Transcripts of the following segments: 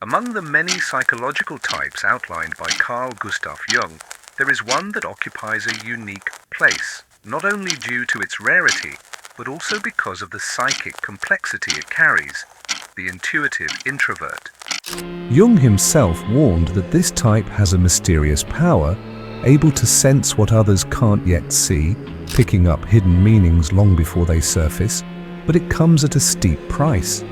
Among the many psychological types outlined by Carl Gustav Jung, there is one that occupies a unique place, not only due to its rarity, but also because of the psychic complexity it carries, the intuitive introvert. Jung himself warned that this type has a mysterious power, able to sense what others can't yet see, picking up hidden meanings long before they surface, but it comes at a steep price.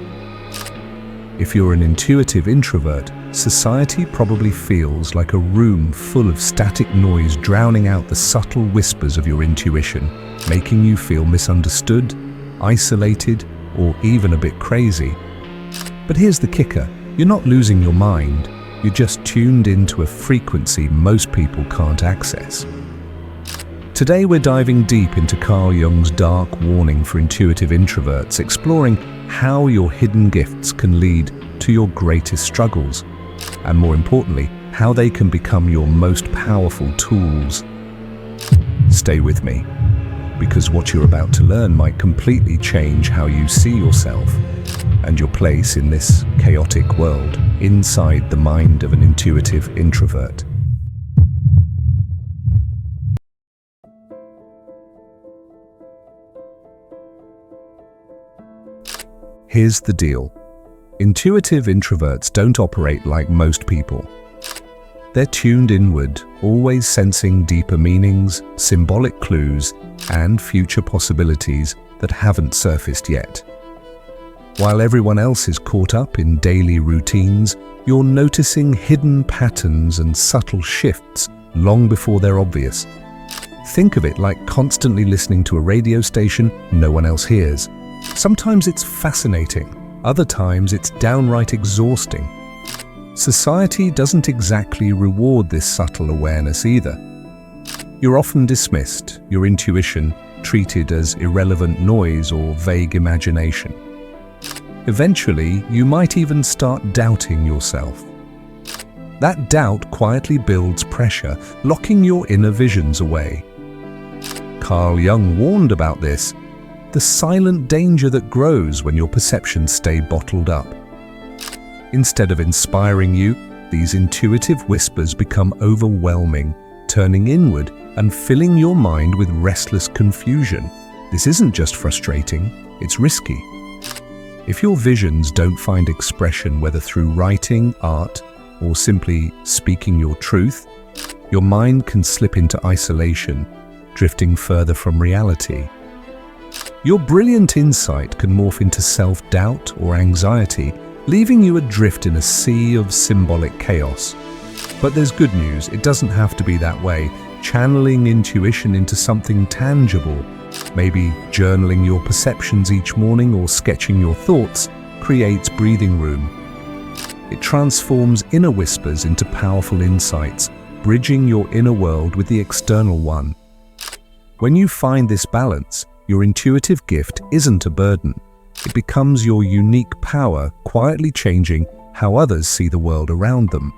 If you're an intuitive introvert, society probably feels like a room full of static noise drowning out the subtle whispers of your intuition, making you feel misunderstood, isolated, or even a bit crazy. But here's the kicker, you're not losing your mind, you're just tuned into a frequency most people can't access. Today we're diving deep into Carl Jung's dark warning for intuitive introverts, exploring how your hidden gifts can lead to your greatest struggles, and more importantly, how they can become your most powerful tools. Stay with me, because what you're about to learn might completely change how you see yourself and your place in this chaotic world inside the mind of an intuitive introvert. Here's the deal. Intuitive introverts don't operate like most people. They're tuned inward, always sensing deeper meanings, symbolic clues, and future possibilities that haven't surfaced yet. While everyone else is caught up in daily routines, you're noticing hidden patterns and subtle shifts long before they're obvious. Think of it like constantly listening to a radio station no one else hears. Sometimes it's fascinating, other times it's downright exhausting. Society doesn't exactly reward this subtle awareness either. You're often dismissed, your intuition treated as irrelevant noise or vague imagination. Eventually, you might even start doubting yourself. That doubt quietly builds pressure, locking your inner visions away. Carl Jung warned about this, the silent danger that grows when your perceptions stay bottled up. Instead of inspiring you, these intuitive whispers become overwhelming, turning inward and filling your mind with restless confusion. This isn't just frustrating, it's risky. If your visions don't find expression, whether through writing, art, or simply speaking your truth, your mind can slip into isolation, drifting further from reality. Your brilliant insight can morph into self-doubt or anxiety, leaving you adrift in a sea of symbolic chaos. But there's good news, it doesn't have to be that way. Channeling intuition into something tangible, maybe journaling your perceptions each morning or sketching your thoughts, creates breathing room. It transforms inner whispers into powerful insights, bridging your inner world with the external one. When you find this balance, your intuitive gift isn't a burden. It becomes your unique power, quietly changing how others see the world around them.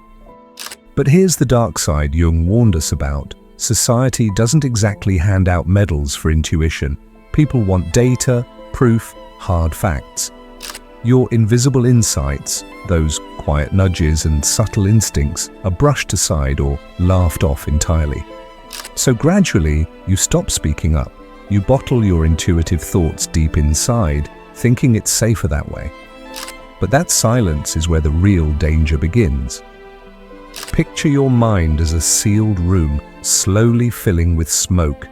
But here's the dark side Jung warned us about. Society doesn't exactly hand out medals for intuition. People want data, proof, hard facts. Your invisible insights, those quiet nudges and subtle instincts, are brushed aside or laughed off entirely. So gradually, you stop speaking up. You bottle your intuitive thoughts deep inside, thinking it's safer that way. But that silence is where the real danger begins. Picture your mind as a sealed room, slowly filling with smoke.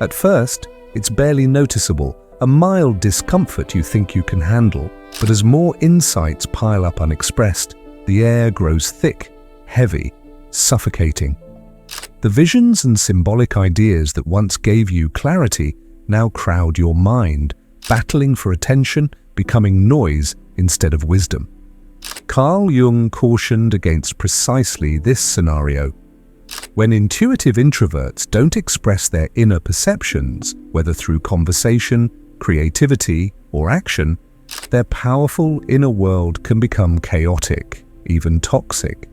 At first, it's barely noticeable, a mild discomfort you think you can handle, but as more insights pile up unexpressed, the air grows thick, heavy, suffocating. The visions and symbolic ideas that once gave you clarity now crowd your mind, battling for attention, becoming noise instead of wisdom. Carl Jung cautioned against precisely this scenario. When intuitive introverts don't express their inner perceptions, whether through conversation, creativity, or action, their powerful inner world can become chaotic, even toxic.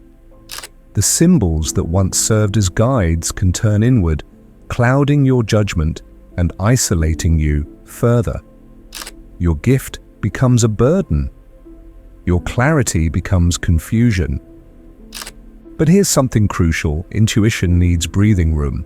The symbols that once served as guides can turn inward, clouding your judgment and isolating you further. Your gift becomes a burden. Your clarity becomes confusion. But here's something crucial: intuition needs breathing room.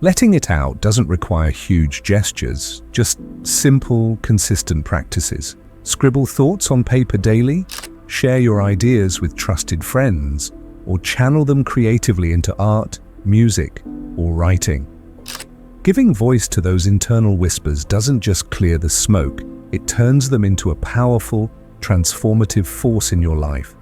Letting it out doesn't require huge gestures, just simple, consistent practices. Scribble thoughts on paper daily, share your ideas with trusted friends, or channel them creatively into art, music, or writing. Giving voice to those internal whispers doesn't just clear the smoke, it turns them into a powerful, transformative force in your life.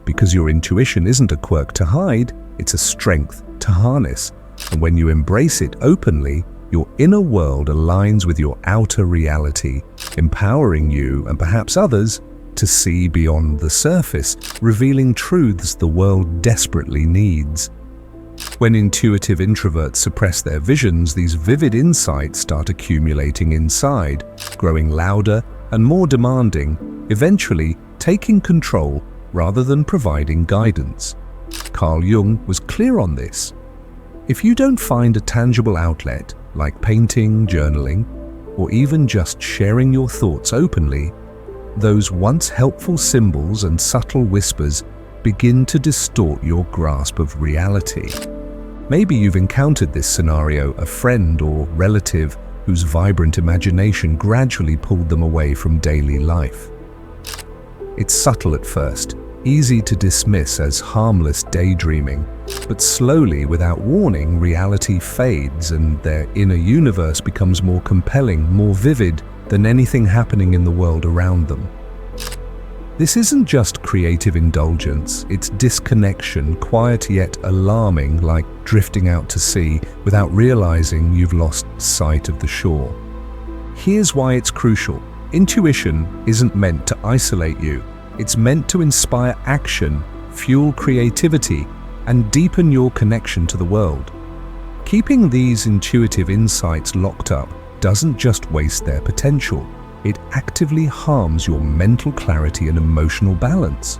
Because your intuition isn't a quirk to hide, it's a strength to harness. And when you embrace it openly, your inner world aligns with your outer reality, empowering you and perhaps others to see beyond the surface, revealing truths the world desperately needs. When intuitive introverts suppress their visions, these vivid insights start accumulating inside, growing louder and more demanding, eventually taking control rather than providing guidance. Carl Jung was clear on this. If you don't find a tangible outlet, like painting, journaling, or even just sharing your thoughts openly, those once helpful symbols and subtle whispers begin to distort your grasp of reality. Maybe you've encountered this scenario: a friend or relative whose vibrant imagination gradually pulled them away from daily life. It's subtle at first, easy to dismiss as harmless daydreaming, but slowly, without warning, reality fades and their inner universe becomes more compelling, more vivid than anything happening in the world around them. This isn't just creative indulgence, it's disconnection, quiet yet alarming, like drifting out to sea without realizing you've lost sight of the shore. Here's why it's crucial. Intuition isn't meant to isolate you. It's meant to inspire action, fuel creativity, and deepen your connection to the world. Keeping these intuitive insights locked up doesn't just waste their potential, it actively harms your mental clarity and emotional balance.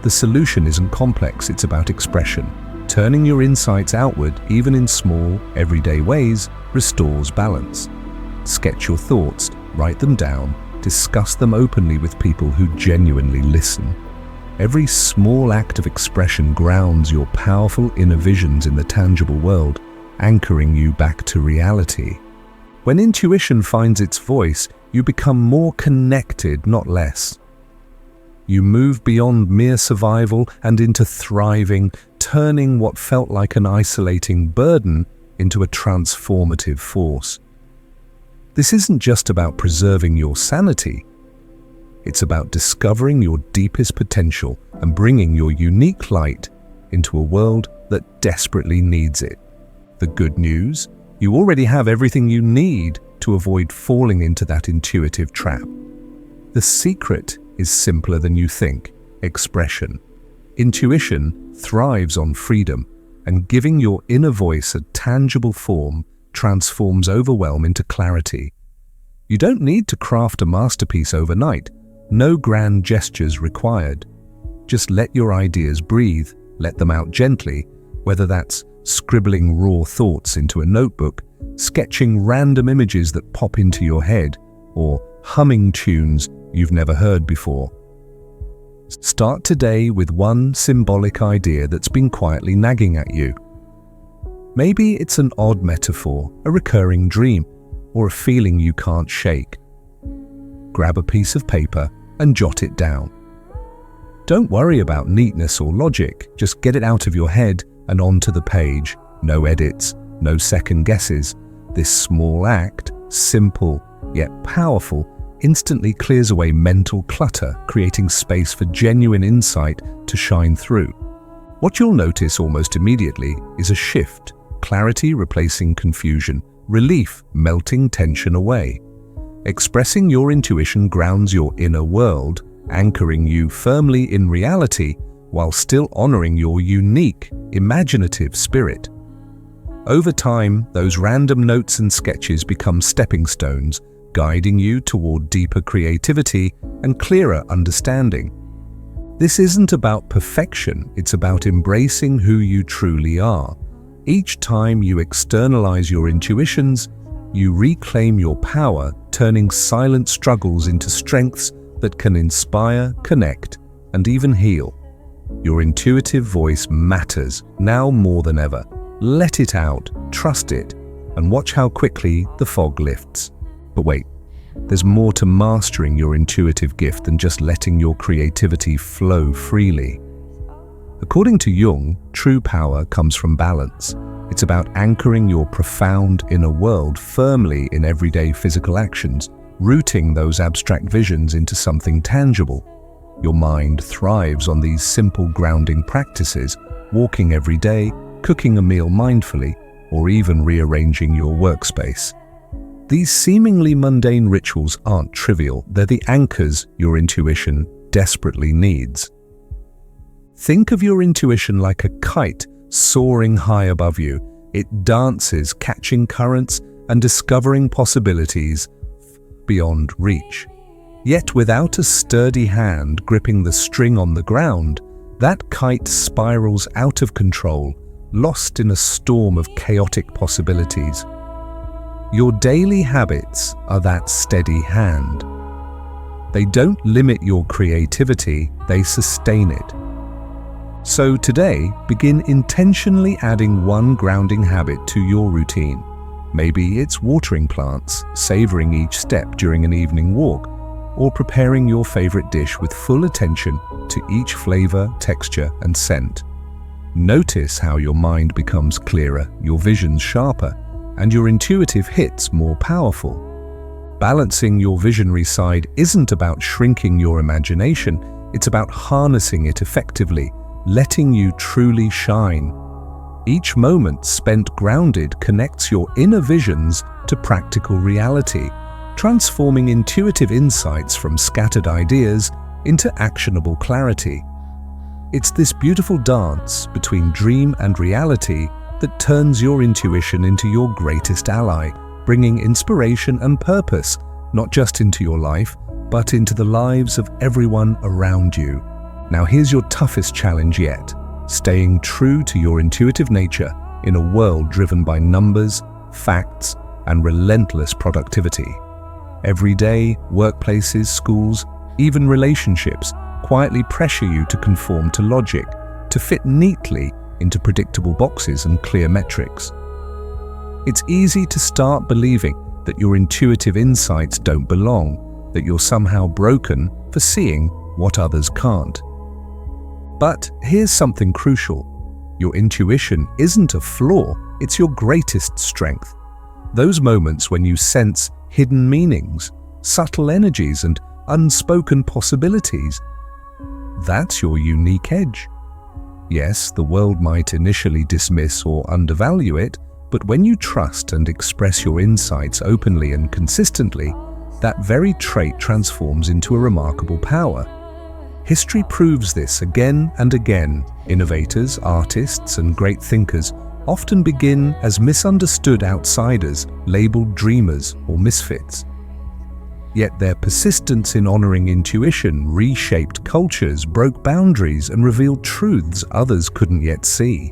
The solution isn't complex, it's about expression. Turning your insights outward, even in small, everyday ways, restores balance. Sketch your thoughts, write them down, discuss them openly with people who genuinely listen. Every small act of expression grounds your powerful inner visions in the tangible world, anchoring you back to reality. When intuition finds its voice, you become more connected, not less. You move beyond mere survival and into thriving, turning what felt like an isolating burden into a transformative force. This isn't just about preserving your sanity. It's about discovering your deepest potential and bringing your unique light into a world that desperately needs it. The good news? You already have everything you need to avoid falling into that intuitive trap. The secret is simpler than you think: expression. Intuition thrives on freedom, and giving your inner voice a tangible form transforms overwhelm into clarity. You don't need to craft a masterpiece overnight. No grand gestures required. Just let your ideas breathe, let them out gently, whether that's scribbling raw thoughts into a notebook, sketching random images that pop into your head, or humming tunes you've never heard before. Start today with one symbolic idea that's been quietly nagging at you. Maybe it's an odd metaphor, a recurring dream, or a feeling you can't shake. Grab a piece of paper and jot it down. Don't worry about neatness or logic, just get it out of your head and onto the page. No edits, no second guesses. This small act, simple yet powerful, instantly clears away mental clutter, creating space for genuine insight to shine through. What you'll notice almost immediately is a shift, clarity replacing confusion, relief melting tension away. Expressing your intuition grounds your inner world, anchoring you firmly in reality while still honoring your unique, imaginative spirit. Over time, those random notes and sketches become stepping stones, guiding you toward deeper creativity and clearer understanding. This isn't about perfection, it's about embracing who you truly are. Each time you externalize your intuitions, you reclaim your power, turning silent struggles into strengths, that can inspire, connect, and even heal. Your intuitive voice matters now more than ever. Let it out, trust it, and watch how quickly the fog lifts. But wait, there's more to mastering your intuitive gift than just letting your creativity flow freely. According to Jung, true power comes from balance. It's about anchoring your profound inner world firmly in everyday physical actions, rooting those abstract visions into something tangible. Your mind thrives on these simple grounding practices, walking every day, cooking a meal mindfully, or even rearranging your workspace. These seemingly mundane rituals aren't trivial, they're the anchors your intuition desperately needs. Think of your intuition like a kite soaring high above you. It dances, catching currents and discovering possibilities beyond reach. Yet without a sturdy hand gripping the string on the ground, that kite spirals out of control, lost in a storm of chaotic possibilities. Your daily habits are that steady hand. They don't limit your creativity, they sustain it. So today, begin intentionally adding one grounding habit to your routine. Maybe it's watering plants, savoring each step during an evening walk, or preparing your favorite dish with full attention to each flavor, texture, and scent. Notice how your mind becomes clearer, your visions sharper, and your intuitive hits more powerful. Balancing your visionary side isn't about shrinking your imagination, it's about harnessing it effectively, letting you truly shine. Each moment spent grounded connects your inner visions to practical reality, transforming intuitive insights from scattered ideas into actionable clarity. It's this beautiful dance between dream and reality that turns your intuition into your greatest ally, bringing inspiration and purpose not just into your life, but into the lives of everyone around you. Now here's your toughest challenge yet: staying true to your intuitive nature in a world driven by numbers, facts, and relentless productivity. Every day, workplaces, schools, even relationships quietly pressure you to conform to logic, to fit neatly into predictable boxes and clear metrics. It's easy to start believing that your intuitive insights don't belong, that you're somehow broken for seeing what others can't. But here's something crucial. Your intuition isn't a flaw, it's your greatest strength. Those moments when you sense hidden meanings, subtle energies, and unspoken possibilities, that's your unique edge. Yes, the world might initially dismiss or undervalue it, but when you trust and express your insights openly and consistently, that very trait transforms into a remarkable power. History proves this again and again. Innovators, artists, and great thinkers often begin as misunderstood outsiders, labeled dreamers or misfits. Yet their persistence in honoring intuition reshaped cultures, broke boundaries, and revealed truths others couldn't yet see.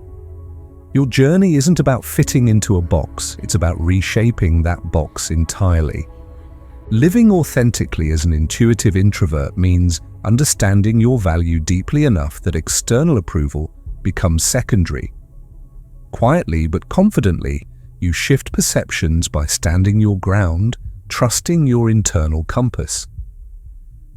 Your journey isn't about fitting into a box, it's about reshaping that box entirely. Living authentically as an intuitive introvert means understanding your value deeply enough that external approval becomes secondary. Quietly but confidently, you shift perceptions by standing your ground, trusting your internal compass.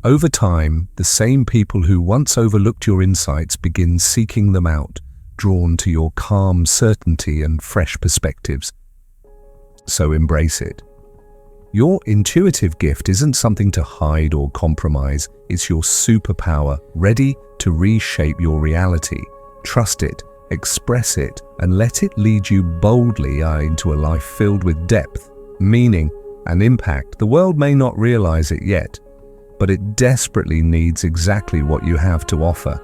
Over time, the same people who once overlooked your insights begin seeking them out, drawn to your calm certainty and fresh perspectives. So embrace it. Your intuitive gift isn't something to hide or compromise, it's your superpower, ready to reshape your reality. Trust it, express it, and let it lead you boldly into a life filled with depth, meaning, and impact. The world may not realize it yet, but it desperately needs exactly what you have to offer.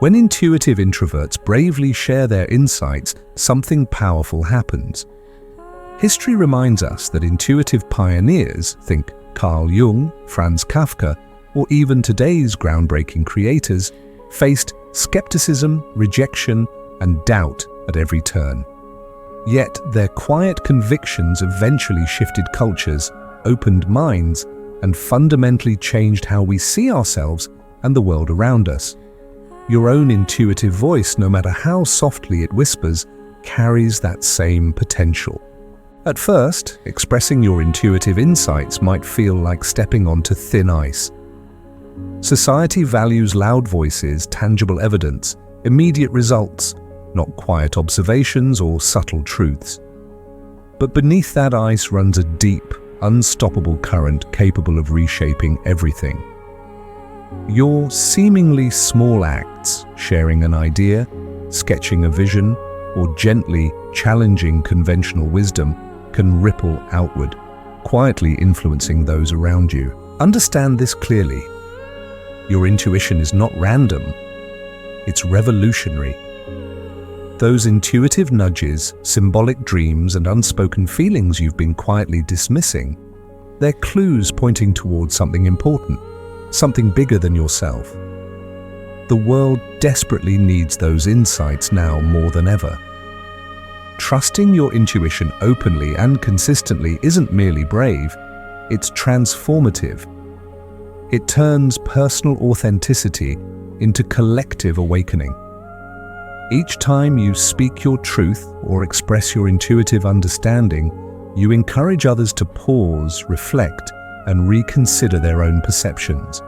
When intuitive introverts bravely share their insights, something powerful happens. History reminds us that intuitive pioneers, think Carl Jung, Franz Kafka, or even today's groundbreaking creators, faced skepticism, rejection, and doubt at every turn. Yet their quiet convictions eventually shifted cultures, opened minds, and fundamentally changed how we see ourselves and the world around us. Your own intuitive voice, no matter how softly it whispers, carries that same potential. At first, expressing your intuitive insights might feel like stepping onto thin ice. Society values loud voices, tangible evidence, immediate results, not quiet observations or subtle truths. But beneath that ice runs a deep, unstoppable current capable of reshaping everything. Your seemingly small acts, sharing an idea, sketching a vision, or gently challenging conventional wisdom, can ripple outward, quietly influencing those around you. Understand this clearly. Your intuition is not random, it's revolutionary. Those intuitive nudges, symbolic dreams, and unspoken feelings you've been quietly dismissing, they're clues pointing towards something important, something bigger than yourself. The world desperately needs those insights now more than ever. Trusting your intuition openly and consistently isn't merely brave, it's transformative. It turns personal authenticity into collective awakening. Each time you speak your truth or express your intuitive understanding, you encourage others to pause, reflect, and reconsider their own perceptions.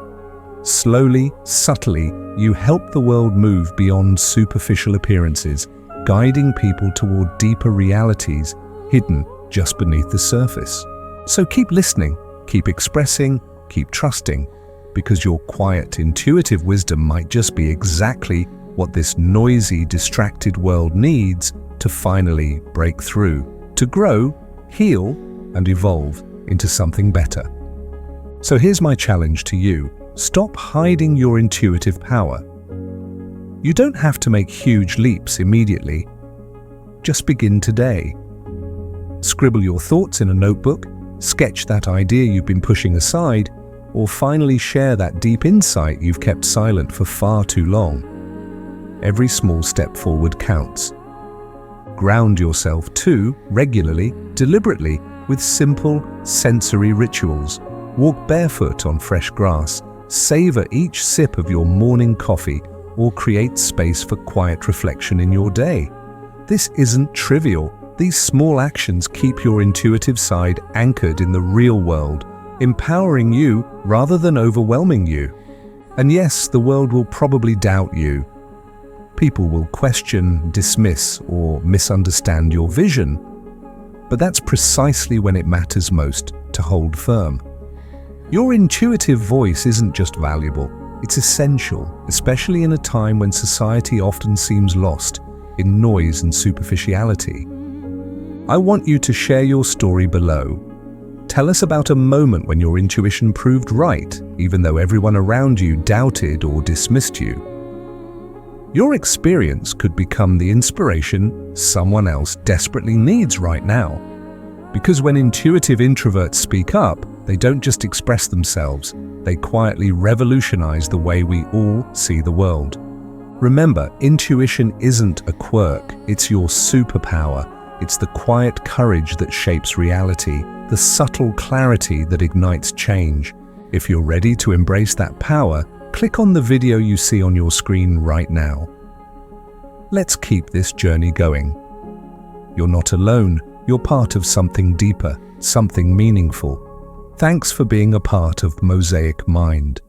Slowly, subtly, you help the world move beyond superficial appearances, guiding people toward deeper realities hidden just beneath the surface. So keep listening, keep expressing, keep trusting, because your quiet, intuitive wisdom might just be exactly what this noisy, distracted world needs to finally break through, to grow, heal, and evolve into something better. So here's my challenge to you. Stop hiding your intuitive power. You don't have to make huge leaps immediately. Just begin today. Scribble your thoughts in a notebook, sketch that idea you've been pushing aside, or finally share that deep insight you've kept silent for far too long. Every small step forward counts. Ground yourself too, regularly, deliberately, with simple, sensory rituals. Walk barefoot on fresh grass, savor each sip of your morning coffee, or create space for quiet reflection in your day. This isn't trivial. These small actions keep your intuitive side anchored in the real world, empowering you rather than overwhelming you. And yes, the world will probably doubt you. People will question, dismiss, or misunderstand your vision. But that's precisely when it matters most to hold firm. Your intuitive voice isn't just valuable, it's essential, especially in a time when society often seems lost in noise and superficiality. I want you to share your story below. Tell us about a moment when your intuition proved right, even though everyone around you doubted or dismissed you. Your experience could become the inspiration someone else desperately needs right now. Because when intuitive introverts speak up, they don't just express themselves, they quietly revolutionize the way we all see the world. Remember, intuition isn't a quirk, it's your superpower. It's the quiet courage that shapes reality, the subtle clarity that ignites change. If you're ready to embrace that power, click on the video you see on your screen right now. Let's keep this journey going. You're not alone, you're part of something deeper, something meaningful. Thanks for being a part of Mosaic Mind.